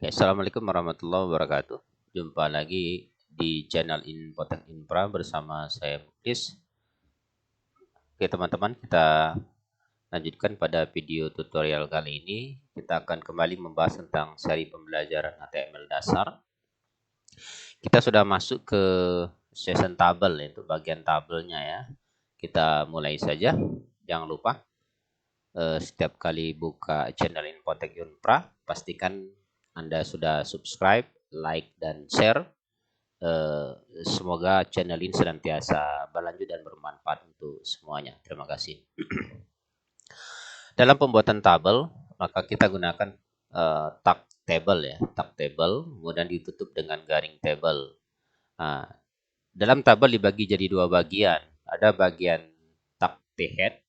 Ya, Assalamualaikum warahmatullahi wabarakatuh. Jumpa lagi di channel Infotek Infra bersama saya Muklis. Oke teman-teman, kita lanjutkan pada video tutorial kali ini. Kita akan kembali membahas tentang seri pembelajaran HTML dasar. Kita sudah masuk ke session tabel, yaitu bagian tabelnya ya. Kita mulai saja. Jangan lupa setiap kali buka channel Infotek Infra, pastikan Anda sudah subscribe, like, dan share. Semoga channel ini senantiasa berlanjut dan bermanfaat untuk semuanya. Terima kasih. Dalam pembuatan tabel, maka kita gunakan tag table ya, tag table, kemudian ditutup dengan garing table. Nah, dalam tabel dibagi jadi dua bagian. Ada bagian tag t-head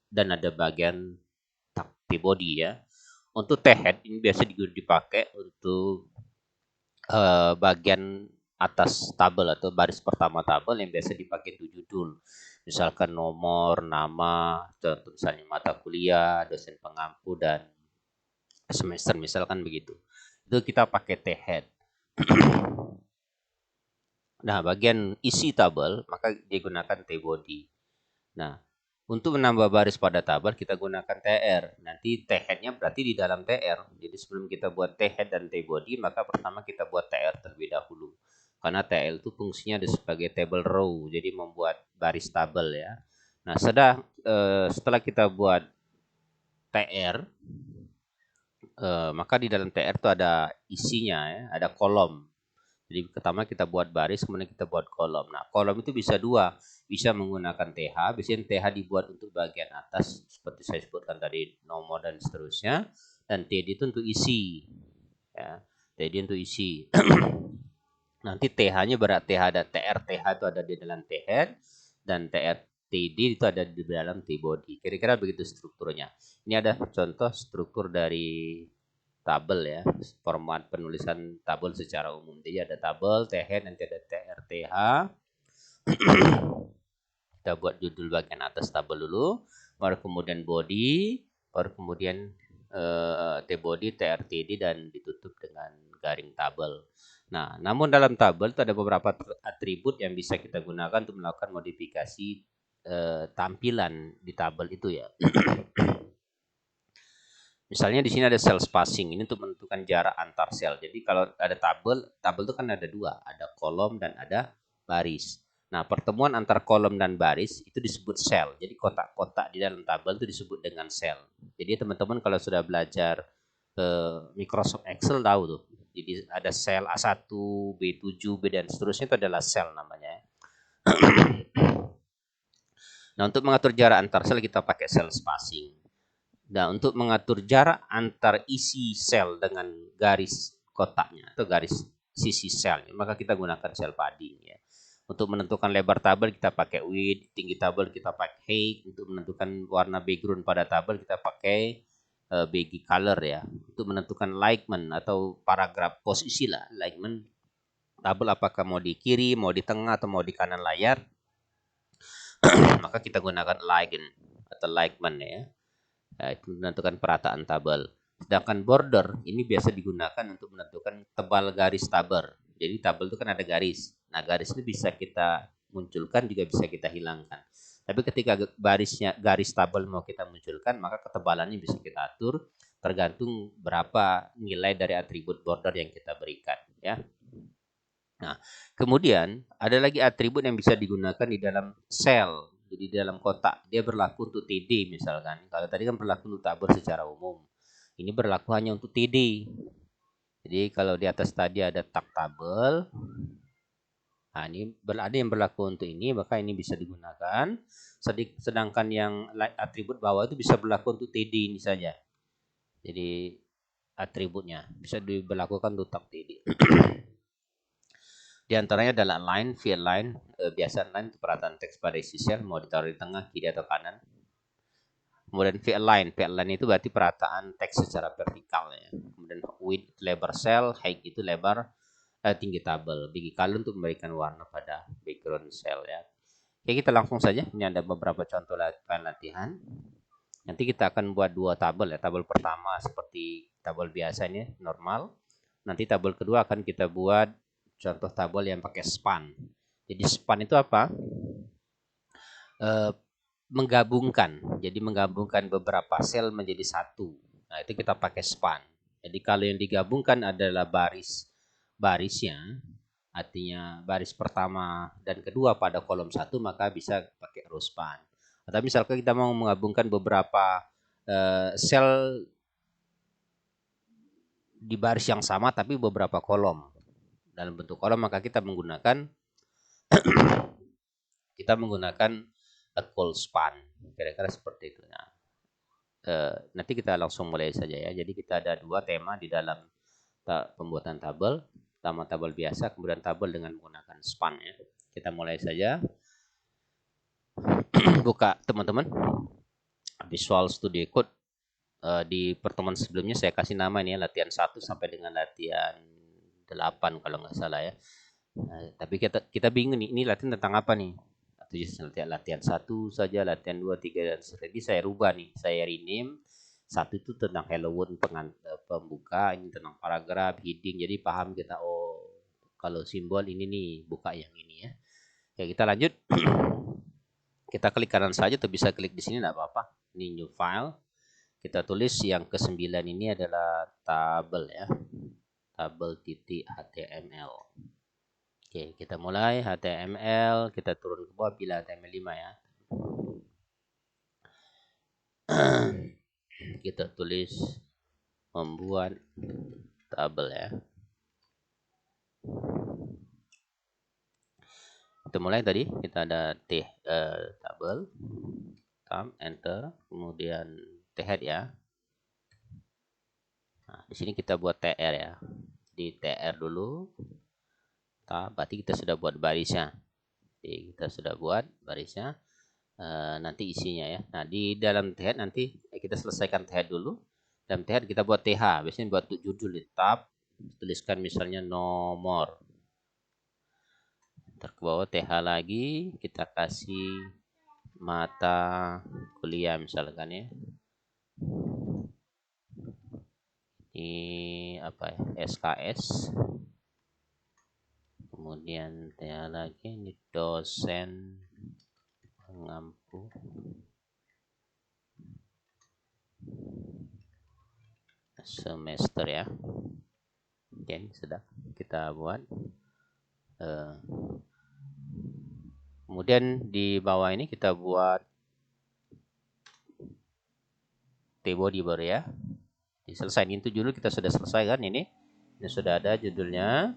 dan ada bagian tag t-body ya. Untuk t-head ini biasa dipakai untuk bagian atas tabel atau baris pertama tabel yang biasa dipakai untuk judul. Misalkan nomor, nama, contoh misalnya mata kuliah, dosen pengampu, dan semester, misalkan begitu. Itu kita pakai t-head. Nah, bagian isi tabel, maka digunakan t-body. Nah, untuk menambah baris pada tabel, kita gunakan tr. Nanti t-head-nya berarti di dalam tr. Jadi sebelum kita buat t-head dan t-body, maka pertama kita buat tr terlebih dahulu. Karena TL itu fungsinya sebagai table row, jadi membuat baris tabel ya. Nah, setelah kita buat TR, maka di dalam TR itu ada isinya ya, ada kolom. Jadi pertama kita buat baris, kemudian kita buat kolom. Nah, kolom itu bisa dua, bisa menggunakan TH, biasanya TH dibuat untuk bagian atas, seperti saya sebutkan tadi, nomor dan seterusnya. Dan TD itu untuk isi, ya. TD untuk isi. Nanti TH-nya berarti TH ada TRTH itu ada di dalam T-head dan TRTD itu ada di dalam T-body. Kira-kira begitu strukturnya. Ini ada contoh struktur dari tabel ya, format penulisan tabel secara umum. Jadi ada tabel T-head, nanti ada TRTH. Kita buat judul bagian atas tabel dulu, baru kemudian body, baru kemudian T-body, TRTD, dan ditutup dengan garing tabel. Nah, namun dalam tabel itu ada beberapa atribut yang bisa kita gunakan untuk melakukan modifikasi tampilan di tabel itu ya. Misalnya di sini ada cell spacing, ini untuk menentukan jarak antar sel. Jadi kalau ada tabel itu kan ada dua, ada kolom dan ada baris. Nah, pertemuan antar kolom dan baris itu disebut sel. Jadi kotak-kotak di dalam tabel itu disebut dengan sel. Jadi teman-teman kalau sudah belajar Microsoft Excel tahu tuh. Jadi ada sel A1, B7, B dan seterusnya itu adalah sel namanya. Nah, untuk mengatur jarak antar sel kita pakai cell spacing. Nah, untuk mengatur jarak antar isi sel dengan garis kotaknya atau garis sisi selnya, maka kita gunakan cell padding ya. Untuk menentukan lebar tabel kita pakai width, tinggi tabel kita pakai height, untuk menentukan warna background pada tabel kita pakai bagi color ya. Untuk menentukan alignment atau paragraf posisi lah, alignment tabel apakah mau di kiri, mau di tengah atau mau di kanan layar, maka kita gunakan alignment atau alignment ya. Nah, itu menentukan perataan tabel. Sedangkan border ini biasa digunakan untuk menentukan tebal garis tabel. Jadi tabel itu kan ada garis. Nah, garis itu bisa kita munculkan juga bisa kita hilangkan. Tapi ketika garis tabel mau kita munculkan, maka ketebalannya bisa kita atur tergantung berapa nilai dari atribut border yang kita berikan ya. Nah, kemudian ada lagi atribut yang bisa digunakan di dalam sel. Jadi di dalam kotak dia berlaku untuk TD misalkan. Kalau tadi kan berlaku untuk tabel secara umum. Ini berlaku hanya untuk TD. Jadi kalau di atas tadi ada tag tabel. Nah, ini ada yang berlaku untuk ini, maka ini bisa digunakan. Sedangkan yang atribut bawah itu bisa berlaku untuk TD ini saja. Jadi atributnya bisa diberlakukan untuk tag TD. Di antaranya adalah line, via line, biasa line itu perataan teks pada isi sel, mau ditaruh di tengah, kiri atau kanan. Kemudian via line itu berarti perataan teks secara vertikal ya. Kemudian width lebar sel, height itu lebar tinggi tabel. Bagi color untuk memberikan warna pada background sel ya. Oke, kita langsung saja. Ini ada beberapa contoh latihan. Nanti kita akan buat dua tabel ya. Tabel pertama seperti tabel biasanya normal. Nanti tabel kedua akan kita buat contoh tabel yang pakai span. Jadi span itu apa? Menggabungkan. Jadi menggabungkan beberapa sel menjadi satu. Nah, itu kita pakai span. Jadi kalau yang digabungkan adalah barisnya, artinya baris pertama dan kedua pada kolom satu, maka bisa pakai row span. Atau misalkan kita mau menggabungkan beberapa sel di baris yang sama tapi beberapa kolom dalam bentuk kolom, maka kita menggunakan call span, kira-kira seperti itu. Nah, nanti kita langsung mulai saja ya. Jadi kita ada dua tema di dalam pembuatan tabel. Pertama tabel biasa, kemudian tabel dengan menggunakan span ya. Kita mulai saja. Buka teman-teman Visual Studio Code. Di pertemuan sebelumnya saya kasih nama ini ya, latihan 1 sampai dengan latihan 8 kalau nggak salah ya. Tapi kita bingung nih, ini latihan tentang apa nih? Atau latihan 1 saja, latihan 2, 3 dan seterusnya. Jadi saya rubah nih, saya rename. 1 itu tentang Hello World pembuka, ini tentang paragraf, heading. Jadi paham kita, oh kalau simbol ini nih buka yang ini ya. Ya kita lanjut. Kita klik kanan saja atau bisa klik di sini enggak apa-apa. Ini new file. Kita tulis yang ke-9 ini adalah tabel ya. Tabel.html. Oke, kita mulai HTML, kita turun ke bawah pilih HTML 5 ya. Kita tulis membuat tabel ya. Kita mulai tadi, kita ada tabel, tab, enter, kemudian head ya. Nah, di sini kita buat tr ya. Di tr dulu. Berarti kita sudah buat barisnya. Jadi kita sudah buat barisnya. Nanti isinya ya. Nah, di dalam head nanti kita selesaikan head dulu. Dalam head kita buat th. Biasanya buat judul di tab, tuliskan misalnya nomor. Ntar ke bawah th lagi, kita kasih mata kuliah misalkan ya. Ini apa ya? SKS. Kemudian th lagi ini dosen pengampu semester ya. Oke, sudah kita buat. Kemudian di bawah ini kita buat T-body baru ya. Selesai itu dulu, kita sudah selesai kan ini. Ini sudah ada judulnya.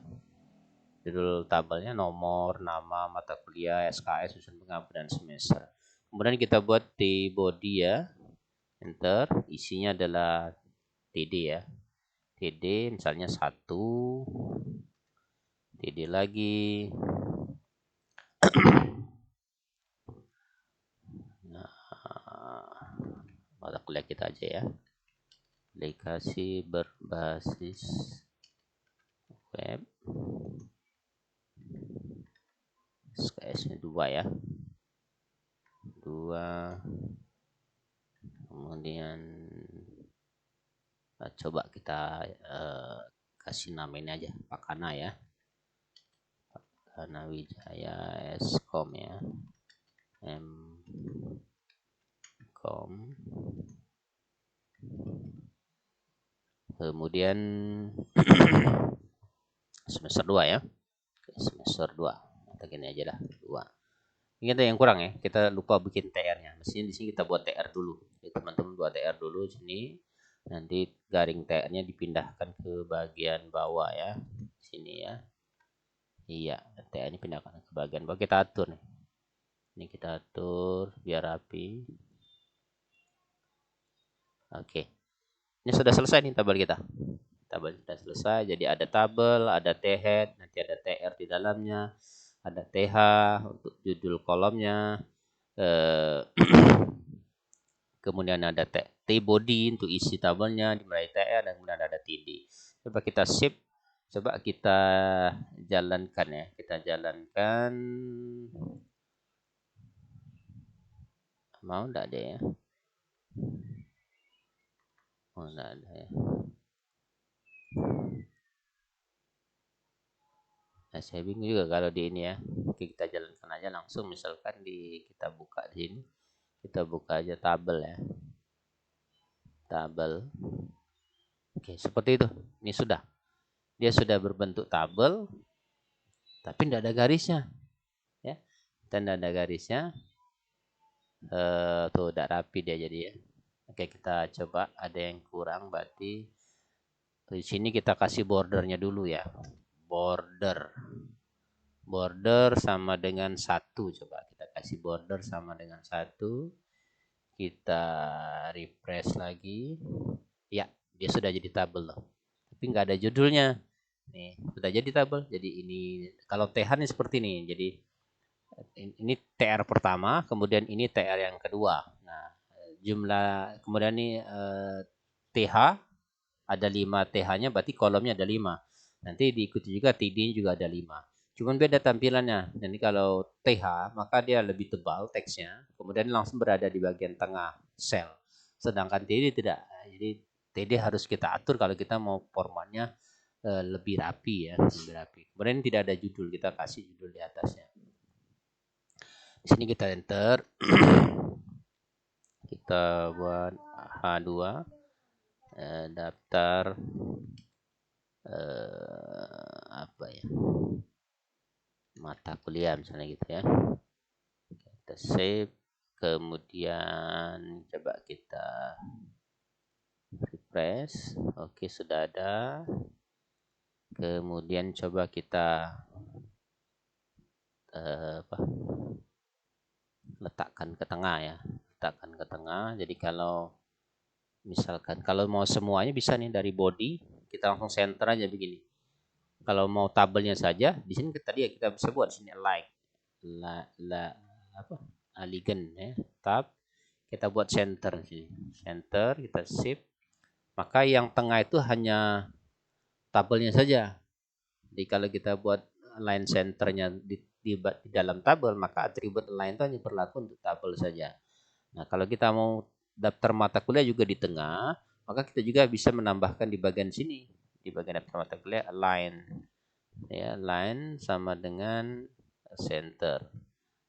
Judul tabelnya nomor, nama, mata kuliah, SKS, susun pengampu dan semester. Kemudian kita buat T-body ya. Enter, isinya adalah TD ya. TD misalnya 1. TD lagi. Mata kuliah kita aja ya. Aplikasi berbasis web. SKS-nya 2 ya. 2. Kemudian coba kita kasih nama ini aja, Pakana ya. Pakana Wijaya Eskom ya. Mkom. Kemudian semester 2 ya. Semester 2. Atau gini aja lah, 2. Ini ada yang kurang ya. Kita lupa bikin TR-nya. Mestinya di sini kita buat TR dulu. Jadi teman-teman buat TR dulu sini. Nanti garing TR-nya dipindahkan ke bagian bawah ya. Sini ya. Iya, TR-nya pindahkan ke bagian bawah. Kita atur nih. Ini kita atur biar rapi. Oke. Ini sudah selesai nih tabel kita. Tabel sudah selesai. Jadi ada tabel, ada T-head, nanti ada TR di dalamnya, ada TH untuk judul kolomnya. Kemudian ada T-body untuk isi tabelnya, dimulai TR, dan kemudian ada TD. Coba kita save, coba kita jalankan ya. Kita jalankan. Mau enggak ada ya? Oh, enggak ada ya. Nah, saya bingung juga kalau di ini ya. Oke, kita jalankan aja langsung. Misalkan kita buka di sini, kita buka aja tabel ya, tabel. Oke, seperti itu. Ini sudah, dia sudah berbentuk tabel, tapi tidak ada garisnya, ya. Dan tidak ada garisnya, tuh tidak rapi dia jadi ya. Oke, kita coba. Ada yang kurang, berarti di sini kita kasih bordernya dulu ya. Border sama dengan 1. Coba kita kasih border sama dengan 1. Kita refresh lagi. Ya, dia sudah jadi tabel loh. Tapi nggak ada judulnya. Nih, sudah jadi tabel. Jadi ini kalau TH nih seperti ini. Jadi ini TR pertama, kemudian ini TR yang kedua. Nah, jumlah kemudian ini TH ada 5 TH-nya, berarti kolomnya ada 5. Nanti diikuti juga TD juga ada 5. Cuman beda tampilannya. Jadi kalau TH maka dia lebih tebal teksnya, kemudian langsung berada di bagian tengah sel. Sedangkan TD tidak. Jadi TD harus kita atur kalau kita mau formatnya lebih rapi ya, lebih rapi. Kemudian tidak ada judul, kita kasih judul di atasnya. Di sini kita enter. Kita buat H2 daftar apa ya, mata kuliah misalnya gitu ya. Kita save, kemudian coba kita refresh. Oke, sudah ada. Kemudian coba kita letakkan ke tengah ya, letakkan ke tengah. Jadi kalau misalkan kalau mau semuanya bisa nih dari body, kita langsung center aja begini. Kalau mau tabelnya saja, di sini kita bisa buat sini like aligen ya, tab, kita buat center sini. Center, kita shift. Maka yang tengah itu hanya tabelnya saja. Jadi kalau kita buat line centernya di dalam tabel, maka atribut line itu hanya berlaku untuk tabel saja. Nah, kalau kita mau daftar mata kuliah juga di tengah, maka kita juga bisa menambahkan di bagian sini, di bagian daftar mata kuliah line. Ya, line sama dengan center.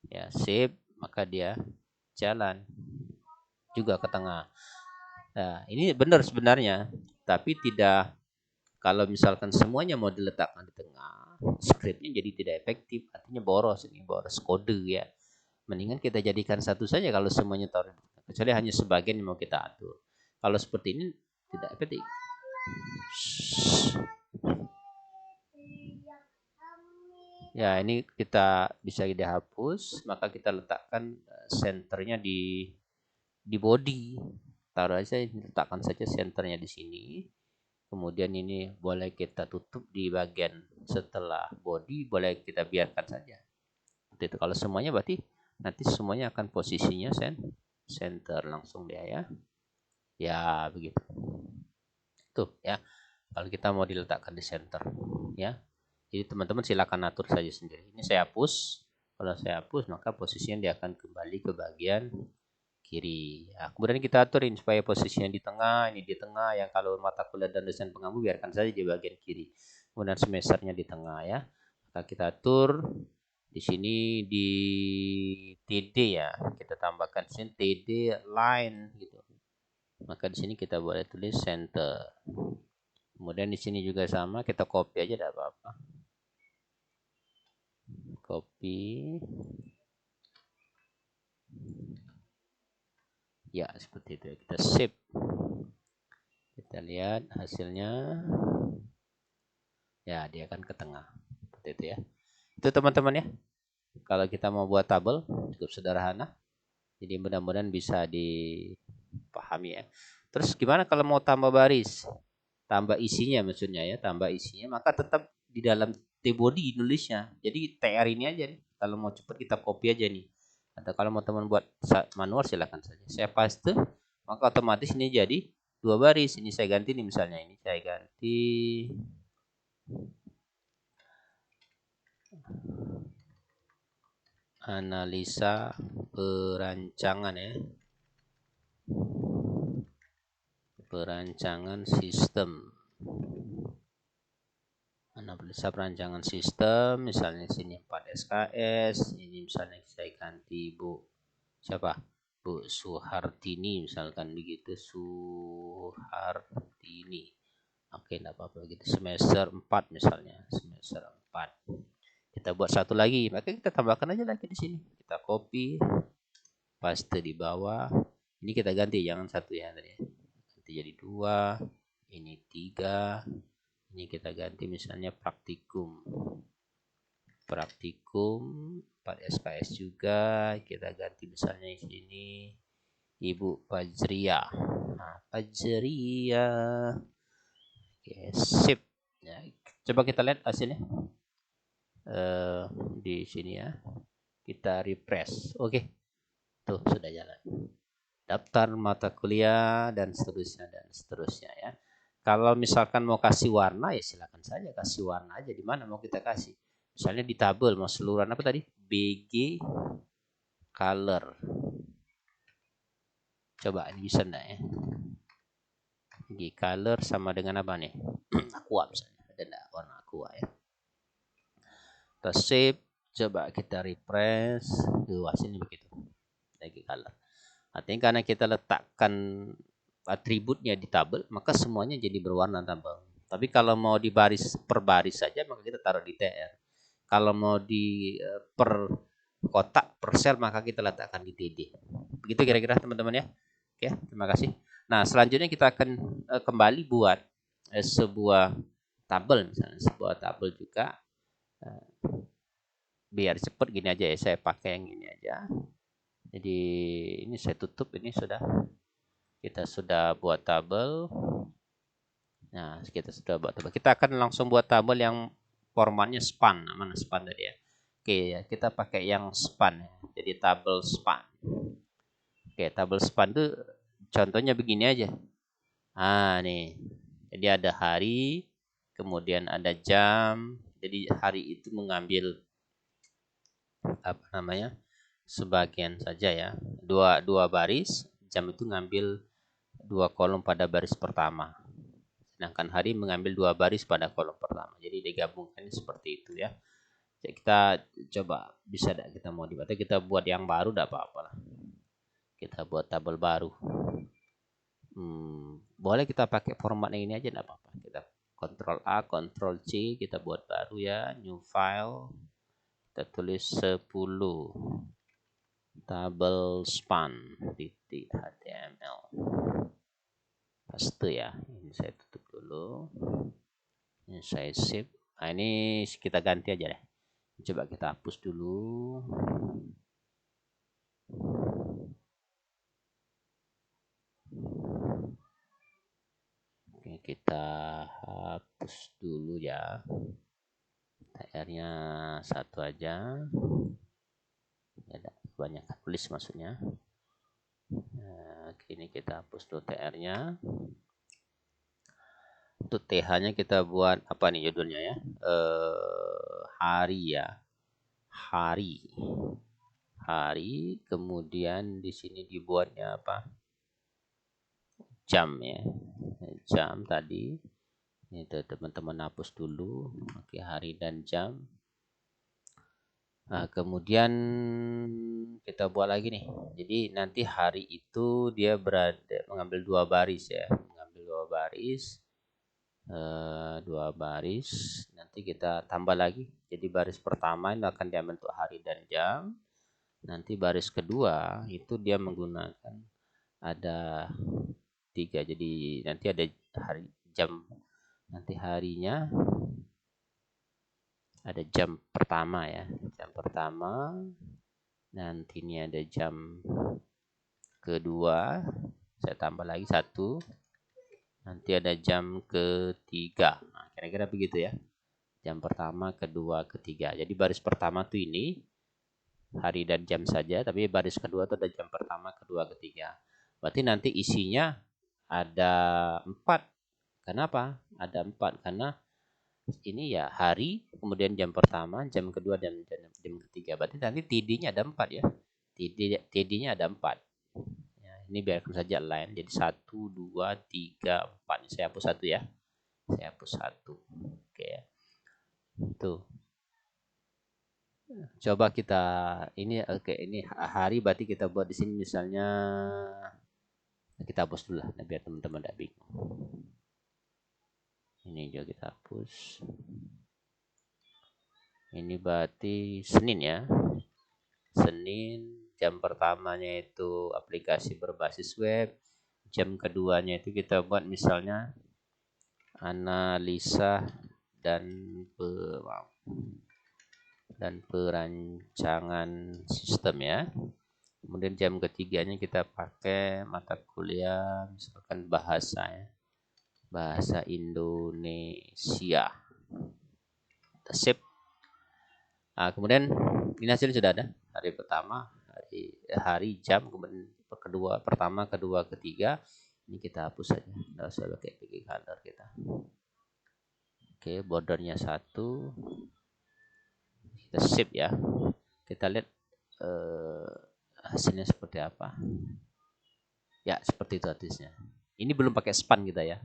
Ya, shape, maka dia jalan juga ke tengah. Nah, ini benar sebenarnya, tapi tidak. Kalau misalkan semuanya mau diletakkan di tengah, scriptnya jadi tidak efektif, artinya boros, ini boros kode ya. Mendingan kita jadikan satu saja kalau semuanya taruh, kecuali hanya sebagian yang mau kita atur. Kalau seperti ini tidak efektif. Ya, ini kita bisa dihapus, maka kita letakkan senternya di body. Taruh aja, letakkan saja senternya di sini. Kemudian ini boleh kita tutup di bagian setelah body, boleh kita biarkan saja. Itu kalau semuanya berarti nanti semuanya akan posisinya center langsung dia ya. Ya, begitu. Tuh ya. Kalau kita mau diletakkan di center ya. Jadi teman-teman silakan atur saja sendiri. Ini saya hapus. Kalau saya hapus maka posisinya dia akan kembali ke bagian kiri. Nah, kemudian kita aturin supaya posisinya di tengah, ini di tengah. Yang kalau mata kuliah dan dosen pengampu biarkan saja di bagian kiri. Kemudian semesternya di tengah ya. Maka kita atur di sini di TD ya. Kita tambahkan sini TD line gitu. Maka di sini kita boleh tulis center. Kemudian di sini juga sama, kita copy aja tidak apa-apa. Copy. Ya, seperti itu. Kita save. Kita lihat hasilnya. Ya, dia akan ke tengah. Seperti itu ya. Itu teman-teman ya. Kalau kita mau buat tabel, cukup sederhana. Jadi mudah-mudahan bisa dipahami ya. Terus gimana kalau mau tambah baris? Tambah isinya maksudnya ya, tambah isinya. Maka tetap di dalam T-body nulisnya. Jadi TR ini aja nih. Kalau mau cepat kita copy aja nih. Atau kalau mau teman buat manual silakan saja. Saya paste, maka otomatis ini jadi 2 baris. Ini saya ganti nih misalnya, ini saya ganti analisa perancangan ya. Perancangan sistem. analisa perancangan sistem, misalnya sini 4 SKS, ini misalnya saya ganti Bu siapa? Bu Suhartini misalkan begitu, Suhartini. Oke, enggak apa-apa gitu. Semester 4 misalnya, semester 4. Kita buat satu lagi, maka kita tambahkan aja lagi di sini. Kita copy, paste di bawah. Ini kita ganti, jangan satu ya tadi. Ganti jadi 2, ini 3. Ini kita ganti misalnya praktikum. Praktikum 4 SKS juga, kita ganti misalnya di sini Ibu Fajria. Nah, Fajria. Oke, sip. Ya, coba kita lihat hasilnya. Di sini ya. Kita refresh. Oke. Tuh sudah jalan. Daftar mata kuliah dan seterusnya ya. Kalau misalkan mau kasih warna ya silakan saja kasih warna aja, di mana mau kita kasih. Misalnya di tabel mau seluruhan apa tadi? BG color. Coba ini bisa enggak ya? BG color sama dengan apa nih? Aqua misalnya. Ada enggak warna aqua ya? Kita save, coba kita refresh. Hasilnya begitu. BG color. Artinya karena kita letakkan atributnya di tabel, maka semuanya jadi berwarna tabel. Tapi kalau mau di baris per baris saja, maka kita taruh di TR. Kalau mau di per kotak, per sel, maka kita letakkan di TD. Begitu kira-kira teman-teman ya. Oke, terima kasih. Nah, selanjutnya kita akan kembali buat sebuah tabel, misalnya sebuah tabel juga. Biar cepat gini aja ya, saya pakai yang ini aja. Jadi ini saya tutup, ini kita sudah buat tabel. Nah, kita sudah buat tabel. Kita akan langsung buat tabel yang formatnya span. Mana span tadi ya? Oke, ya, kita pakai yang span ya. Jadi tabel span. Oke, tabel span itu contohnya begini aja. Ah, nih. Jadi ada hari, kemudian ada jam. Jadi hari itu mengambil apa namanya? Sebagian saja ya. Dua baris, jam itu ngambil 2 kolom pada baris pertama. Sedangkan hari mengambil 2 baris pada kolom pertama. Jadi digabungkan seperti itu ya. Jadi kita coba bisa tidak kita mau dibaca, kita buat yang baru tidak apa-apa lah. Kita buat tabel baru. Boleh kita pakai format yang ini aja tidak apa-apa. Kita Ctrl A, Ctrl C, kita buat baru ya, new file. Kita tulis 10 tabel span .html. Paste ya. Ini saya tutup dulu. Ini saya save. Nah, ini kita ganti aja deh. Coba kita hapus dulu. Oke, kita hapus dulu ya. TR-nya satu aja. Ada banyak tulis maksudnya. Nah, ini kita hapus dulu TR-nya. Untuk TH-nya kita buat apa nih judulnya ya? Hari ya. Hari, kemudian di sini dibuatnya apa? Jam ya. Jam tadi. Ini teman-teman hapus dulu. Oke, hari dan jam. Nah, kemudian kita buat lagi nih. Jadi nanti hari itu dia mengambil 2 baris ya. Mengambil 2 baris. 2 baris. Nanti kita tambah lagi. Jadi baris pertama ini akan diambil untuk hari dan jam. Nanti baris kedua itu dia menggunakan ada 3. Jadi nanti ada hari jam. Nanti harinya ada jam pertama ya, jam pertama. Nanti ini ada jam kedua, saya tambah lagi 1. Nanti ada jam ketiga. Nah, kira-kira begitu ya. Jam pertama, kedua, ketiga. Jadi baris pertama tuh ini hari dan jam saja, tapi baris kedua tuh ada jam pertama, kedua, ketiga. Berarti nanti isinya ada 4. Kenapa? Ada 4 karena ini ya hari, kemudian jam pertama, jam kedua, dan jam ketiga. Berarti nanti TD-nya ada 4 ya. TD-nya ada 4. Ya, ini biarkan saja line. Jadi 1, 2, 3, 4. Saya hapus 1 ya. Saya hapus 1. Oke. Tuh. Coba kita ini oke, ini hari berarti kita buat di sini misalnya kita hapus dulu lah biar teman-teman tidak bingung. Ini juga kita hapus. Ini berarti Senin ya. Senin jam pertamanya itu aplikasi berbasis web. Jam keduanya itu kita buat misalnya analisa dan perancangan sistem ya. Kemudian jam ketiganya kita pakai mata kuliah misalkan bahasa ya. Bahasa Indonesia. Kita save. Nah, kemudian ini hasilnya sudah ada. Hari pertama, hari jam, kemudian kedua, pertama, kedua, ketiga. Ini kita hapus saja. Tidak usah pakai color kita. Oke, bordernya 1. Kita save ya. Kita lihat hasilnya seperti apa. Ya, seperti itu hasilnya. Ini belum pakai span kita ya.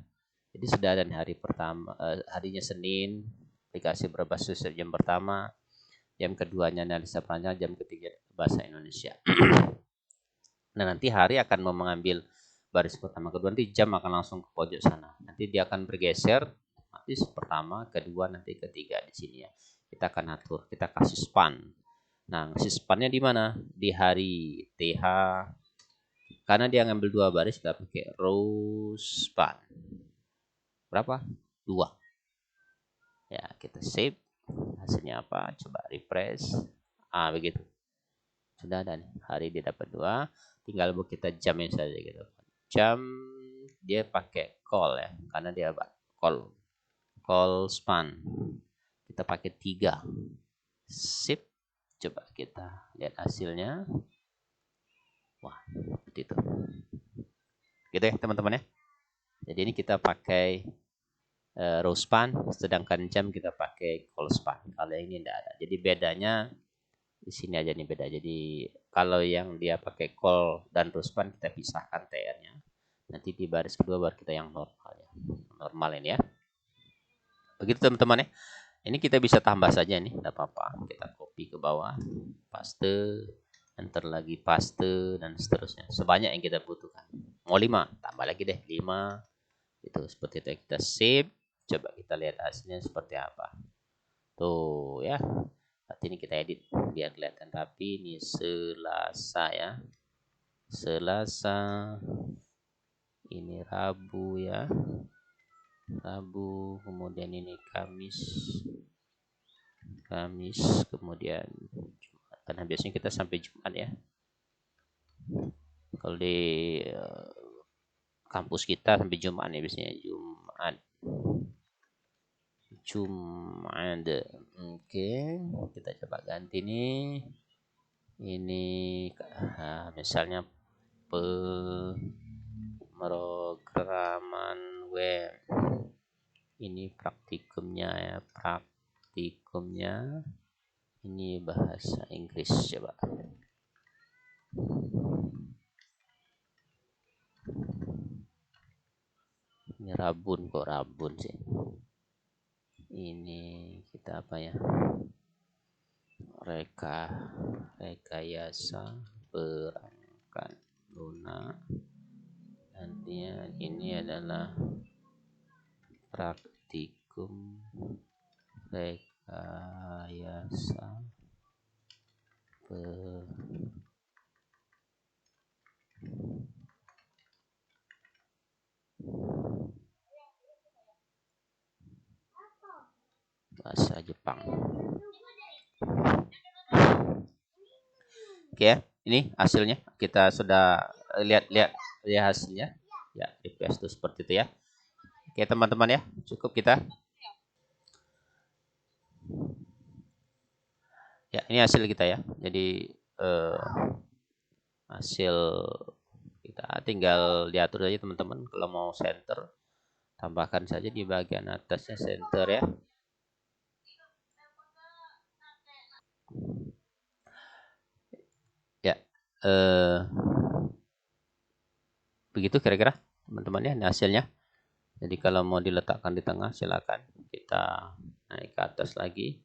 Jadi sudah ada hari pertama, harinya Senin, aplikasi berbasis jam pertama, jam keduanya analisa perancangan, jam ketiga bahasa Indonesia. Nah, nanti hari akan mau mengambil baris pertama, kedua, nanti jam akan langsung ke pojok sana. Nanti dia akan bergeser, nanti pertama, kedua, nanti ketiga di sini ya. Kita akan atur, kita kasih span. Nah, kasih spannya di mana? Di hari TH. Karena dia ngambil 2 baris, kita pakai row span. Berapa? 2. Ya, kita save. Hasilnya apa? Coba refresh. Begitu. Sudah ada nih. Hari dia dapat 2. Tinggal kita jamin saja gitu. Jam dia pakai call ya. Karena dia call. Call span. Kita pakai 3. Sip. Coba kita lihat hasilnya. Wah, seperti itu. Gitu ya teman-teman ya. Jadi ini kita pakai row span, sedangkan jam kita pakai call span. Kalau ini tidak ada. Jadi bedanya di sini aja nih beda. Jadi kalau yang dia pakai call dan row span kita pisahkan TR-nya. Nanti di baris kedua baru kita yang normal ya. Normal ini ya. Begitu teman-teman ya. Ini kita bisa tambah saja nih, tidak apa-apa. Kita copy ke bawah, paste, enter lagi paste dan seterusnya. Sebanyak yang kita butuhkan. Mau 5, tambah lagi deh 5. Itu seperti itu kita save. Coba kita lihat hasilnya seperti apa. Tuh ya. Saat ini kita edit biar kelihatan rapi. Ini Selasa ya. Selasa. Ini Rabu ya. Rabu, kemudian ini Kamis. Kamis, kemudian Jumat. Karena biasanya kita sampai Jumat ya. Kalau di kampus kita sampai Jumat ya biasanya Jumat. Oke, kita coba ganti nih. Ini misalnya pemrograman web. Ini praktikumnya ya, praktikumnya. Ini bahasa Inggris coba. Ini Rabun kok Rabun sih. Ini kita apa ya? Rekayasa perangkat lunak. Nantinya ini adalah praktikum rekayasa bahasa Jepang. Oke ya, ini hasilnya. Kita sudah lihat hasilnya. Ya, refresh tuh seperti itu ya. Oke teman-teman ya, cukup kita. Ya, ini hasil kita ya. Jadi hasil kita tinggal diatur saja teman-teman. Kalau mau center, tambahkan saja di bagian atasnya center ya. Ya, begitu kira-kira teman-teman ya hasilnya. Jadi kalau mau diletakkan di tengah silakan. Kita naik ke atas lagi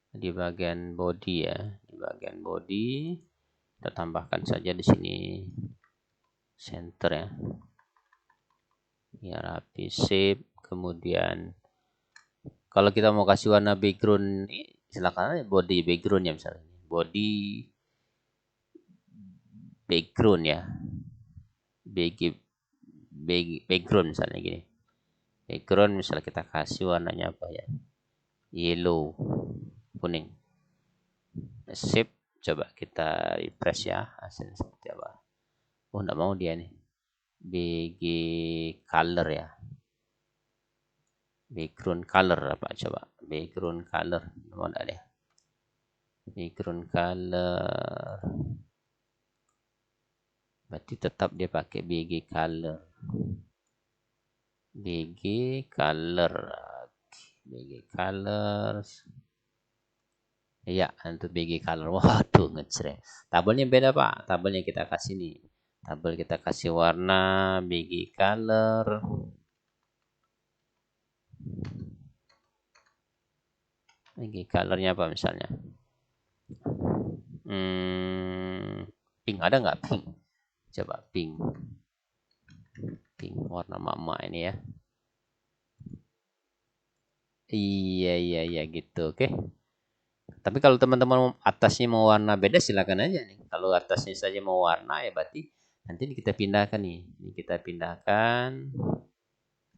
di bagian body ya. Di bagian body kita tambahkan saja di sini center ya. Ya rapi, shape. Kemudian kalau kita mau kasih warna background, silakan aja body background ya misalnya. Body background ya. Background misalnya gini. Background misalnya kita kasih warnanya apa ya? Yellow, kuning. Sip, coba kita refresh ya hasilnya seperti apa. Oh enggak mau dia nih. BG color ya. Background color apa coba? Background color. Mau enggak deh? Background color. Berarti tetap dia pakai BG color. BG color. BG colors. Iya, untuk BG color. Waduh, ngecret. Tabelnya beda, Pak. Tabelnya kita kasih nih. Tabel kita kasih warna BG color. BG colornya apa misalnya? Pink ada nggak pink? Coba pink. Pink warna mama ini ya. Iya gitu. Oke. Tapi kalau teman-teman atasnya mau warna beda silakan aja nih. Kalau atasnya saja mau warna ya berarti nanti kita pindahkan nih. Ini kita pindahkan.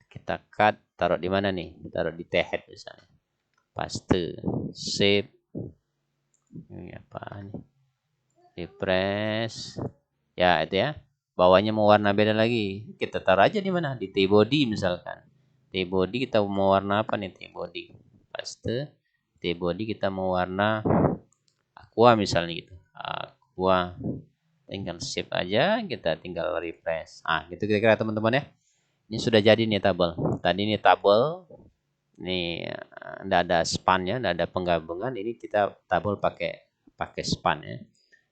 Kita cut, taruh di mana nih? Taruh di head misalnya. Paste, save. Ini apa nih? Refresh. Ya, itu ya. Bawahnya mau warna beda lagi. Kita taruh aja di mana? Di T-body misalkan. T-body kita mau warna apa nih T-body? Paste. T-body kita mau warna aqua misalnya gitu. Aqua. Tinggal save aja, kita tinggal refresh. Gitu kira-kira teman-teman ya. Ini sudah jadi nih tabel. Tadi ini tabel. Ini enggak ada span ya, enggak ada penggabungan. Ini kita tabel pakai span ya.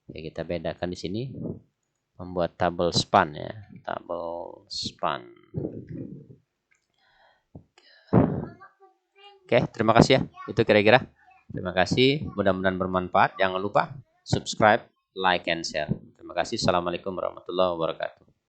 Ya kita bedakan di sini. Membuat tabel span ya. Tabel span. Oke, terima kasih ya. Itu kira-kira. Terima kasih. Mudah-mudahan bermanfaat. Jangan lupa subscribe, like, and share. Terima kasih. Assalamualaikum warahmatullahi wabarakatuh.